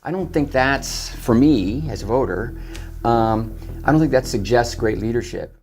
I don't think that's, for me as a voter, I don't think that suggests great leadership.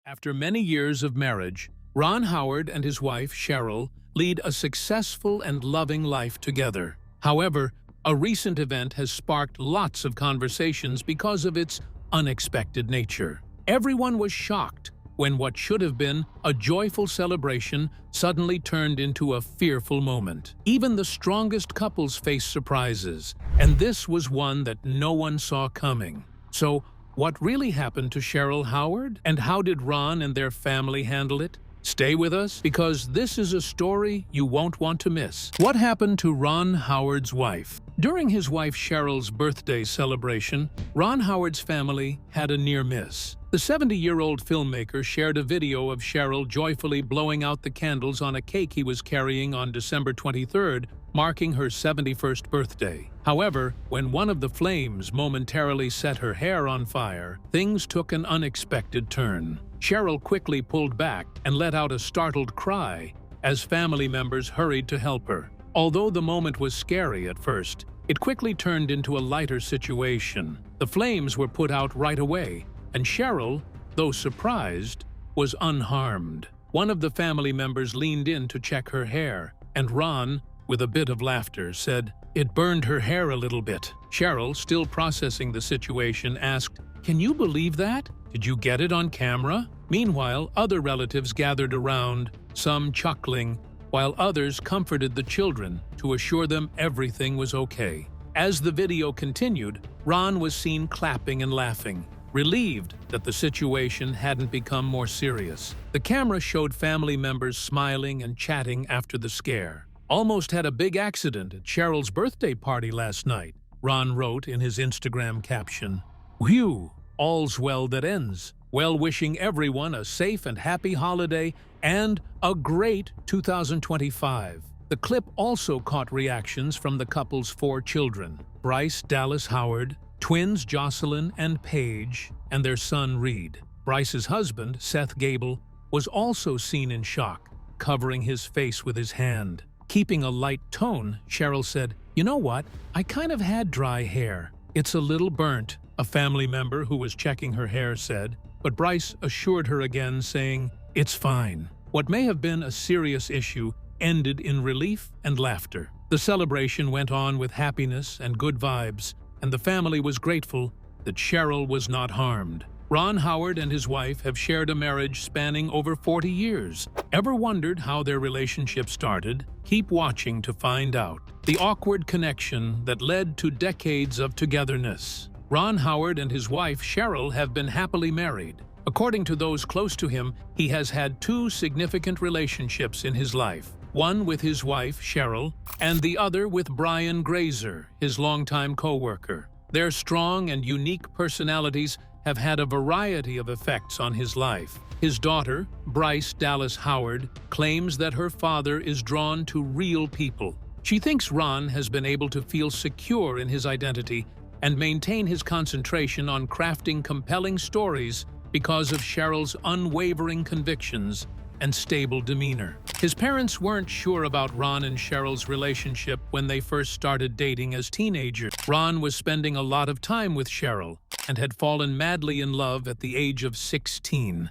After many years of marriage, Ron Howard and his wife, Cheryl, lead a successful and loving life together. However, a recent event has sparked lots of conversations because of its unexpected nature. Everyone was shocked when what should have been a joyful celebration suddenly turned into a fearful moment. Even the strongest couples face surprises, and this was one that no one saw coming. So, what really happened to Cheryl Howard, and how did Ron and their family handle it? Stay with us, because this is a story you won't want to miss. What happened to Ron Howard's wife? During his wife Cheryl's birthday celebration, Ron Howard's family had a near miss. The 70-year-old filmmaker shared a video of Cheryl joyfully blowing out the candles on a cake he was carrying on December 23rd, marking her 71st birthday. However, when one of the flames momentarily set her hair on fire, things took an unexpected turn. Cheryl quickly pulled back and let out a startled cry as family members hurried to help her. Although the moment was scary at first, it quickly turned into a lighter situation. The flames were put out right away, and Cheryl, though surprised, was unharmed. One of the family members leaned in to check her hair, and Ron, with a bit of laughter, said, "It burned her hair a little bit." Cheryl, still processing the situation, asked, "Can you believe that? Did you get it on camera?" Meanwhile, other relatives gathered around, some chuckling, while others comforted the children to assure them everything was okay. As the video continued, Ron was seen clapping and laughing, relieved that the situation hadn't become more serious. The camera showed family members smiling and chatting after the scare. "Almost had a big accident at Cheryl's birthday party last night," Ron wrote in his Instagram caption. "Whew, all's well that ends. Well, wishing everyone a safe and happy holiday and a great 2025. The clip also caught reactions from the couple's 4 children, Bryce Dallas Howard, twins Jocelyn and Paige, and their son Reed. Bryce's husband, Seth Gable, was also seen in shock, covering his face with his hand. Keeping a light tone, Cheryl said, "You know what? I kind of had dry hair. It's a little burnt," a family member who was checking her hair said, but Bryce assured her again, saying, "It's fine." What may have been a serious issue ended in relief and laughter. The celebration went on with happiness and good vibes, and the family was grateful that Cheryl was not harmed. Ron Howard and his wife have shared a marriage spanning over 40 years. Ever wondered how their relationship started? Keep watching to find out. The awkward connection that led to decades of togetherness. Ron Howard and his wife Cheryl have been happily married. According to those close to him, he has had 2 significant relationships in his life. One with his wife, Cheryl, and the other with Brian Grazer, his longtime co-worker. Their strong and unique personalities have had a variety of effects on his life. His daughter, Bryce Dallas Howard, claims that her father is drawn to real people. She thinks Ron has been able to feel secure in his identity and maintain his concentration on crafting compelling stories because of Cheryl's unwavering convictions and stable demeanor. His parents weren't sure about Ron and Cheryl's relationship when they first started dating as teenagers. Ron was spending a lot of time with Cheryl and had fallen madly in love at the age of 16.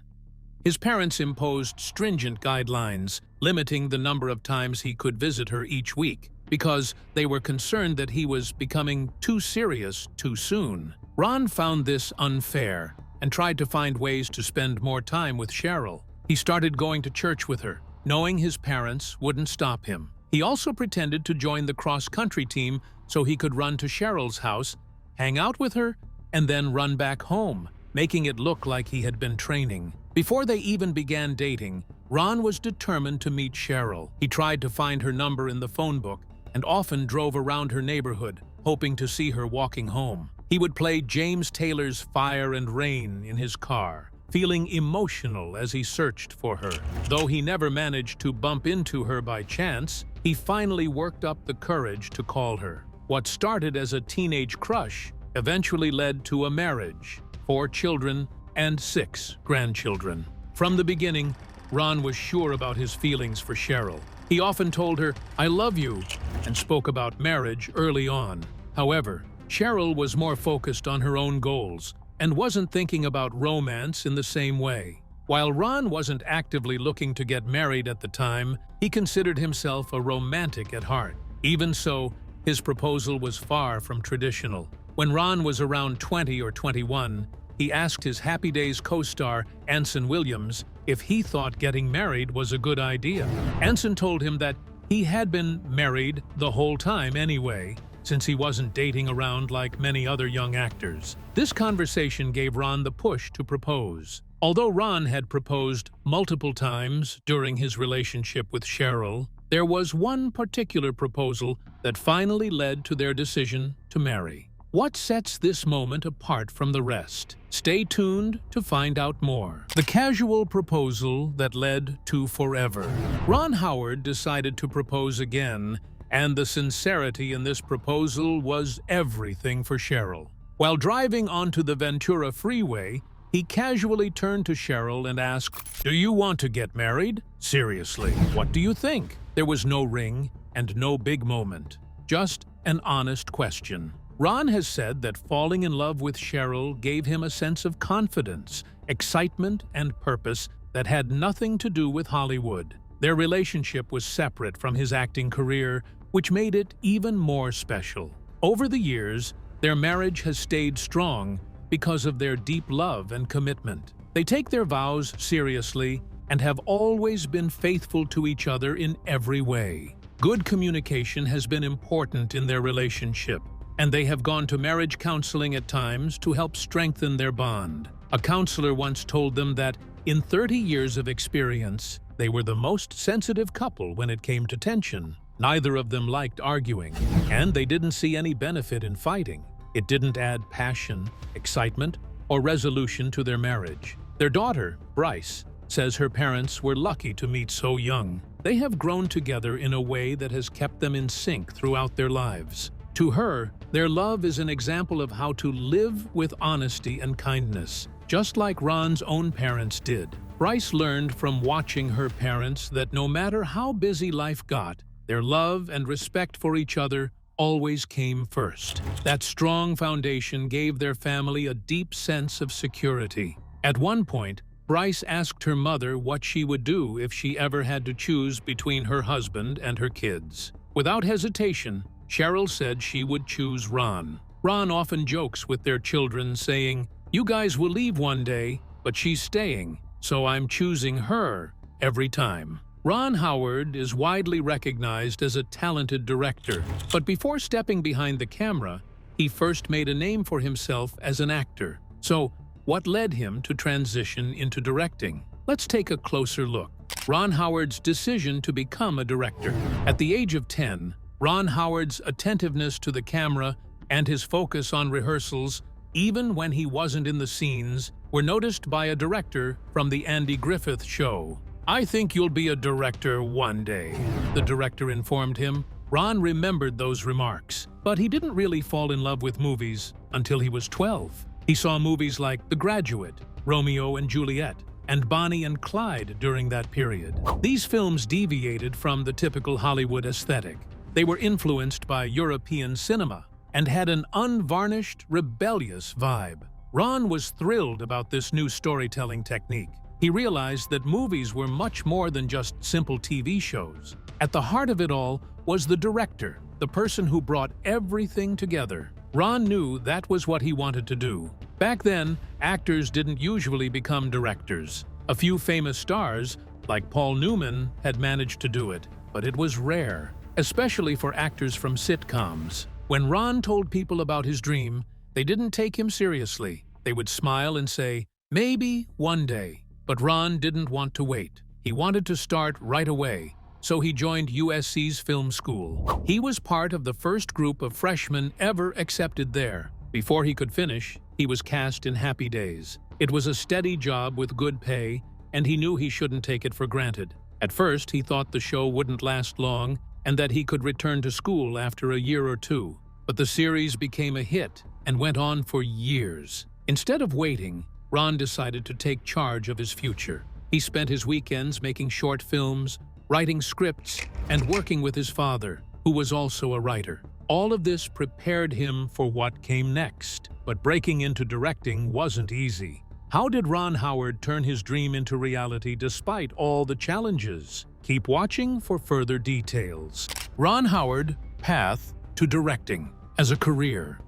His parents imposed stringent guidelines, limiting the number of times he could visit her each week, because they were concerned that he was becoming too serious too soon. Ron found this unfair and tried to find ways to spend more time with Cheryl. He started going to church with her, knowing his parents wouldn't stop him. He also pretended to join the cross-country team so he could run to Cheryl's house, hang out with her, and then run back home, making it look like he had been training. Before they even began dating, Ron was determined to meet Cheryl. He tried to find her number in the phone book and often drove around her neighborhood, hoping to see her walking home. He would play James Taylor's Fire and Rain in his car, feeling emotional as he searched for her. Though he never managed to bump into her by chance, he finally worked up the courage to call her. What started as a teenage crush eventually led to a marriage, 4 children, and 6 grandchildren. From the beginning, Ron was sure about his feelings for Cheryl. He often told her, "I love you," and spoke about marriage early on. However, Cheryl was more focused on her own goals and wasn't thinking about romance in the same way. While Ron wasn't actively looking to get married at the time, he considered himself a romantic at heart. Even so, his proposal was far from traditional. When Ron was around 20 or 21, he asked his Happy Days co-star, Anson Williams, if he thought getting married was a good idea. Anson told him that he had been married the whole time anyway, since he wasn't dating around like many other young actors. This conversation gave Ron the push to propose. Although Ron had proposed multiple times during his relationship with Cheryl, there was one particular proposal that finally led to their decision to marry. What sets this moment apart from the rest? Stay tuned to find out more. The casual proposal that led to forever. Ron Howard decided to propose again, and the sincerity in this proposal was everything for Cheryl. While driving onto the Ventura Freeway, he casually turned to Cheryl and asked, "Do you want to get married? Seriously, what do you think?" There was no ring and no big moment, just an honest question. Ron has said that falling in love with Cheryl gave him a sense of confidence, excitement, and purpose that had nothing to do with Hollywood. Their relationship was separate from his acting career, which made it even more special. Over the years, their marriage has stayed strong because of their deep love and commitment. They take their vows seriously and have always been faithful to each other in every way. Good communication has been important in their relationship, and they have gone to marriage counseling at times to help strengthen their bond. A counselor once told them that in 30 years of experience, they were the most sensitive couple when it came to tension. Neither of them liked arguing, and they didn't see any benefit in fighting. It didn't add passion, excitement, or resolution to their marriage. Their daughter, Bryce, says her parents were lucky to meet so young. They have grown together in a way that has kept them in sync throughout their lives. To her, their love is an example of how to live with honesty and kindness, just like Ron's own parents did. Bryce learned from watching her parents that no matter how busy life got, their love and respect for each other always came first. That strong foundation gave their family a deep sense of security. At one point, Bryce asked her mother what she would do if she ever had to choose between her husband and her kids. Without hesitation, Cheryl said she would choose Ron. Ron often jokes with their children, saying, "You guys will leave one day, but she's staying, so I'm choosing her every time." Ron Howard is widely recognized as a talented director, but before stepping behind the camera, he first made a name for himself as an actor. So, what led him to transition into directing? Let's take a closer look. Ron Howard's decision to become a director. At the age of 10, Ron Howard's attentiveness to the camera and his focus on rehearsals, even when he wasn't in the scenes, were noticed by a director from The Andy Griffith Show. "I think you'll be a director one day," the director informed him. Ron remembered those remarks, but he didn't really fall in love with movies until he was 12. He saw movies like The Graduate, Romeo and Juliet, and Bonnie and Clyde during that period. These films deviated from the typical Hollywood aesthetic. They were influenced by European cinema and had an unvarnished, rebellious vibe. Ron was thrilled about this new storytelling technique. He realized that movies were much more than just simple TV shows. At the heart of it all was the director, the person who brought everything together. Ron knew that was what he wanted to do. Back then, actors didn't usually become directors. A few famous stars, like Paul Newman, had managed to do it, but it was rare, especially for actors from sitcoms. When Ron told people about his dream, they didn't take him seriously. They would smile and say, "Maybe one day." But Ron didn't want to wait. He wanted to start right away, so he joined USC's film school. He was part of the first group of freshmen ever accepted there. Before he could finish, he was cast in Happy Days. It was a steady job with good pay, and he knew he shouldn't take it for granted. At first, he thought the show wouldn't last long and that he could return to school after a year or two. But the series became a hit and went on for years. Instead of waiting, Ron decided to take charge of his future. He spent his weekends making short films, writing scripts, and working with his father, who was also a writer. All of this prepared him for what came next. But breaking into directing wasn't easy. How did Ron Howard turn his dream into reality despite all the challenges? Keep watching for further details. Ron Howard, path to directing as a career.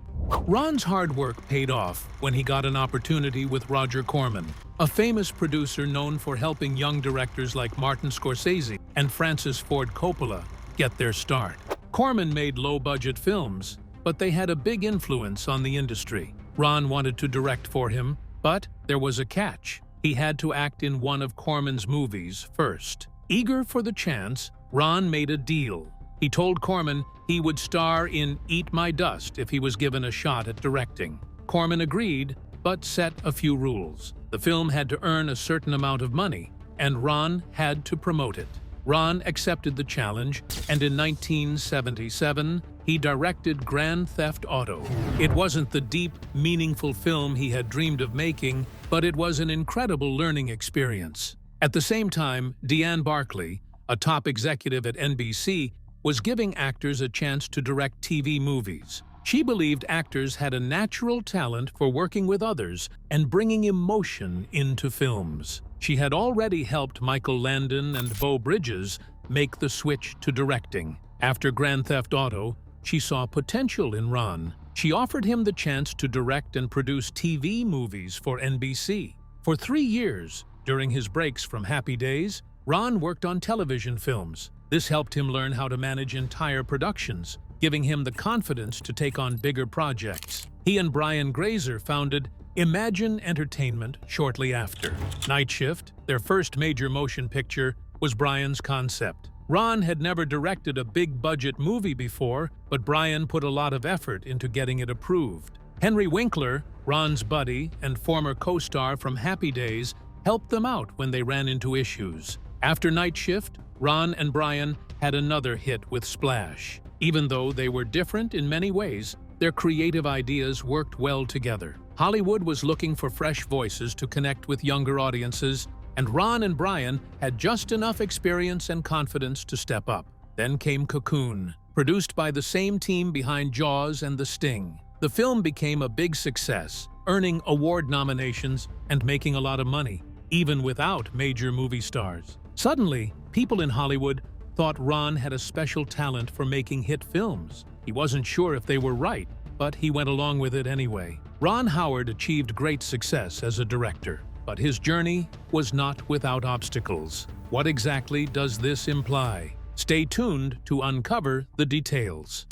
Ron's hard work paid off when he got an opportunity with Roger Corman, a famous producer known for helping young directors like Martin Scorsese and Francis Ford Coppola get their start. Corman made low-budget films, but they had a big influence on the industry. Ron wanted to direct for him, but there was a catch. He had to act in one of Corman's movies first. Eager for the chance, Ron made a deal. He told Corman he would star in Eat My Dust if he was given a shot at directing. Corman agreed, but set a few rules. The film had to earn a certain amount of money, and Ron had to promote it. Ron accepted the challenge, and in 1977, he directed Grand Theft Auto. It wasn't the deep, meaningful film he had dreamed of making, but it was an incredible learning experience. At the same time, Deanne Barkley, a top executive at NBC, was giving actors a chance to direct TV movies. She believed actors had a natural talent for working with others and bringing emotion into films. She had already helped Michael Landon and Beau Bridges make the switch to directing. After Grand Theft Auto, she saw potential in Ron. She offered him the chance to direct and produce TV movies for NBC. For 3 years, during his breaks from Happy Days, Ron worked on television films. This helped him learn how to manage entire productions, giving him the confidence to take on bigger projects. He and Brian Grazer founded Imagine Entertainment shortly after. Night Shift, their first major motion picture, was Brian's concept. Ron had never directed a big-budget movie before, but Brian put a lot of effort into getting it approved. Henry Winkler, Ron's buddy and former co-star from Happy Days, helped them out when they ran into issues. After Night Shift, Ron and Brian had another hit with Splash. Even though they were different in many ways, their creative ideas worked well together. Hollywood was looking for fresh voices to connect with younger audiences, and Ron and Brian had just enough experience and confidence to step up. Then came Cocoon, produced by the same team behind Jaws and The Sting. The film became a big success, earning award nominations and making a lot of money, even without major movie stars. Suddenly, people in Hollywood thought Ron had a special talent for making hit films. He wasn't sure if they were right, but he went along with it anyway. Ron Howard achieved great success as a director, but his journey was not without obstacles. What exactly does this imply? Stay tuned to uncover the details.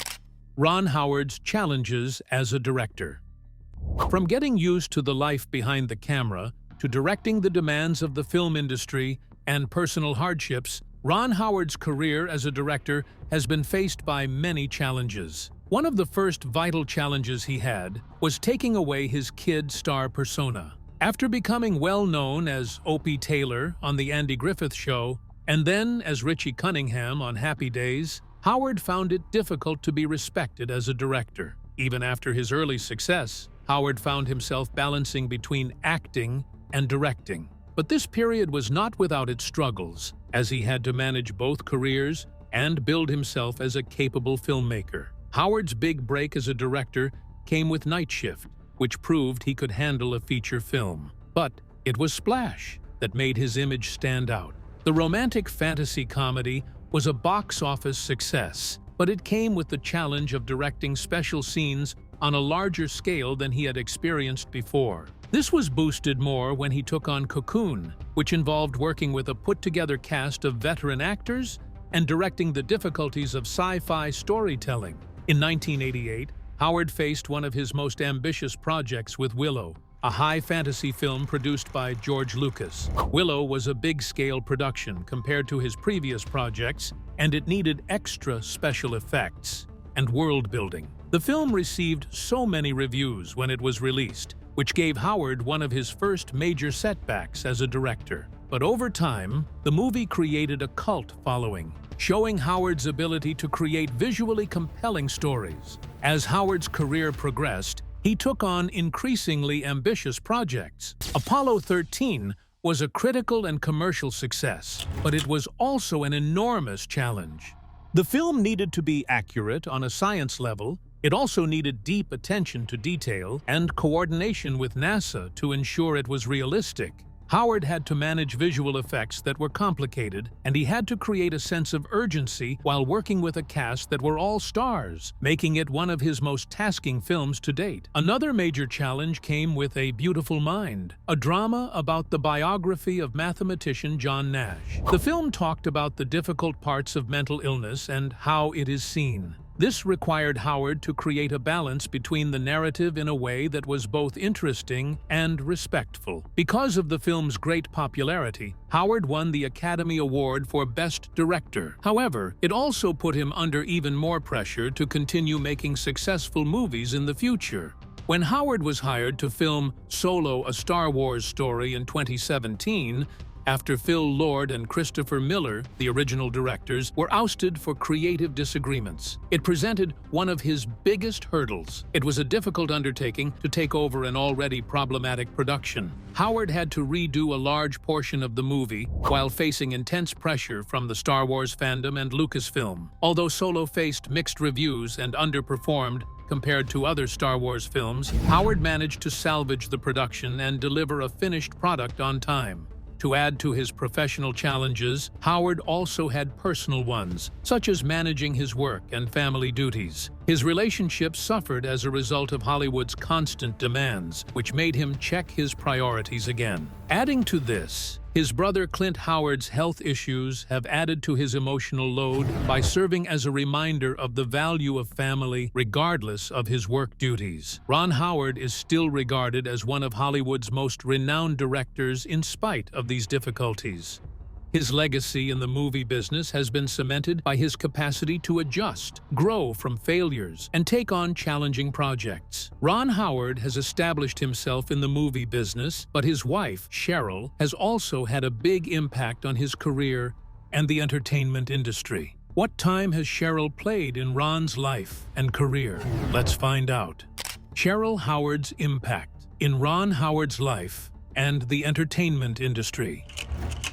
Ron Howard's challenges as a director. From getting used to the life behind the camera to directing the demands of the film industry and personal hardships, Ron Howard's career as a director has been faced by many challenges. One of the first vital challenges he had was taking away his kid star persona. After becoming well known as Opie Taylor on The Andy Griffith Show, and then as Richie Cunningham on Happy Days, Howard found it difficult to be respected as a director. Even after his early success, Howard found himself balancing between acting and directing. But this period was not without its struggles, as he had to manage both careers and build himself as a capable filmmaker. Howard's big break as a director came with Night Shift, which proved he could handle a feature film. But it was Splash that made his image stand out. The romantic fantasy comedy was a box office success, but it came with the challenge of directing special scenes on a larger scale than he had experienced before. This was boosted more when he took on Cocoon, which involved working with a put-together cast of veteran actors and directing the difficulties of sci-fi storytelling. In 1988, Howard faced one of his most ambitious projects with Willow, a high fantasy film produced by George Lucas. Willow was a big-scale production compared to his previous projects, and it needed extra special effects and world-building. The film received so many reviews when it was released, which gave Howard one of his first major setbacks as a director. But over time, the movie created a cult following, showing Howard's ability to create visually compelling stories. As Howard's career progressed, he took on increasingly ambitious projects. Apollo 13 was a critical and commercial success, but it was also an enormous challenge. The film needed to be accurate on a science level. It also needed deep attention to detail and coordination with NASA to ensure it was realistic. Howard had to manage visual effects that were complicated, and he had to create a sense of urgency while working with a cast that were all stars, making it one of his most tasking films to date. Another major challenge came with A Beautiful Mind, a drama about the biography of mathematician John Nash. The film talked about the difficult parts of mental illness and how it is seen. This required Howard to create a balance between the narrative in a way that was both interesting and respectful. Because of the film's great popularity, Howard won the Academy Award for Best Director. However, it also put him under even more pressure to continue making successful movies in the future. When Howard was hired to film Solo: A Star Wars Story in 2017, after Phil Lord and Christopher Miller, the original directors, were ousted for creative disagreements, it presented one of his biggest hurdles. It was a difficult undertaking to take over an already problematic production. Howard had to redo a large portion of the movie while facing intense pressure from the Star Wars fandom and Lucasfilm. Although Solo faced mixed reviews and underperformed compared to other Star Wars films, Howard managed to salvage the production and deliver a finished product on time. To add to his professional challenges, Howard also had personal ones, such as managing his work and family duties. His relationships suffered as a result of Hollywood's constant demands, which made him check his priorities again. Adding to this, his brother Clint Howard's health issues have added to his emotional load by serving as a reminder of the value of family regardless of his work duties. Ron Howard is still regarded as one of Hollywood's most renowned directors in spite of these difficulties. His legacy in the movie business has been cemented by his capacity to adjust, grow from failures, and take on challenging projects. Ron Howard has established himself in the movie business, but his wife, Cheryl, has also had a big impact on his career and the entertainment industry. What time has Cheryl played in Ron's life and career? Let's find out. Cheryl Howard's impact in Ron Howard's life and the entertainment industry.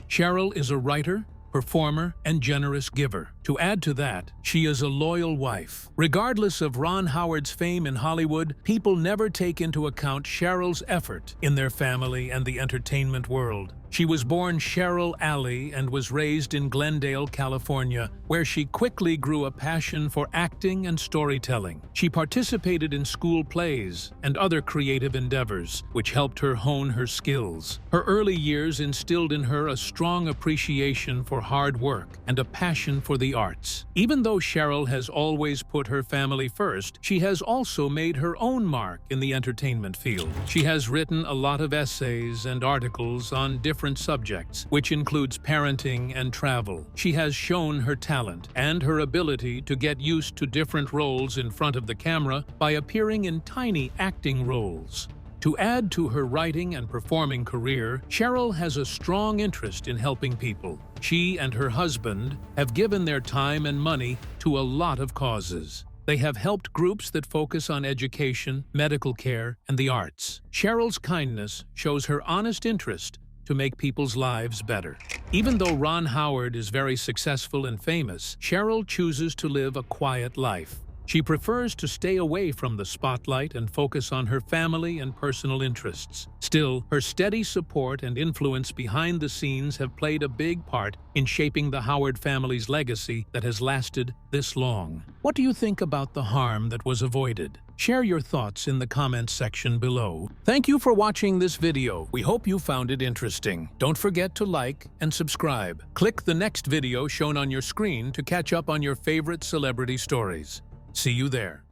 Cheryl is a writer, performer, and generous giver. To add to that, she is a loyal wife. Regardless of Ron Howard's fame in Hollywood, people never take into account Cheryl's effort in their family and the entertainment world. She was born Cheryl Alley and was raised in Glendale, California, where she quickly grew a passion for acting and storytelling. She participated in school plays and other creative endeavors, which helped her hone her skills. Her early years instilled in her a strong appreciation for hard work and a passion for the arts. Even though Cheryl has always put her family first, she has also made her own mark in the entertainment field. She has written a lot of essays and articles on different subjects, which includes parenting and travel. She has shown her talent and her ability to get used to different roles in front of the camera by appearing in tiny acting roles. To add to her writing and performing career, Cheryl has a strong interest in helping people. She and her husband have given their time and money to a lot of causes. They have helped groups that focus on education, medical care, and the arts. Cheryl's kindness shows her honest interest to make people's lives better. Even though Ron Howard is very successful and famous, Cheryl chooses to live a quiet life. She prefers to stay away from the spotlight and focus on her family and personal interests. Still, her steady support and influence behind the scenes have played a big part in shaping the Howard family's legacy that has lasted this long. What do you think about the harm that was avoided? Share your thoughts in the comments section below. Thank you for watching this video. We hope you found it interesting. Don't forget to like and subscribe. Click the next video shown on your screen to catch up on your favorite celebrity stories. See you there.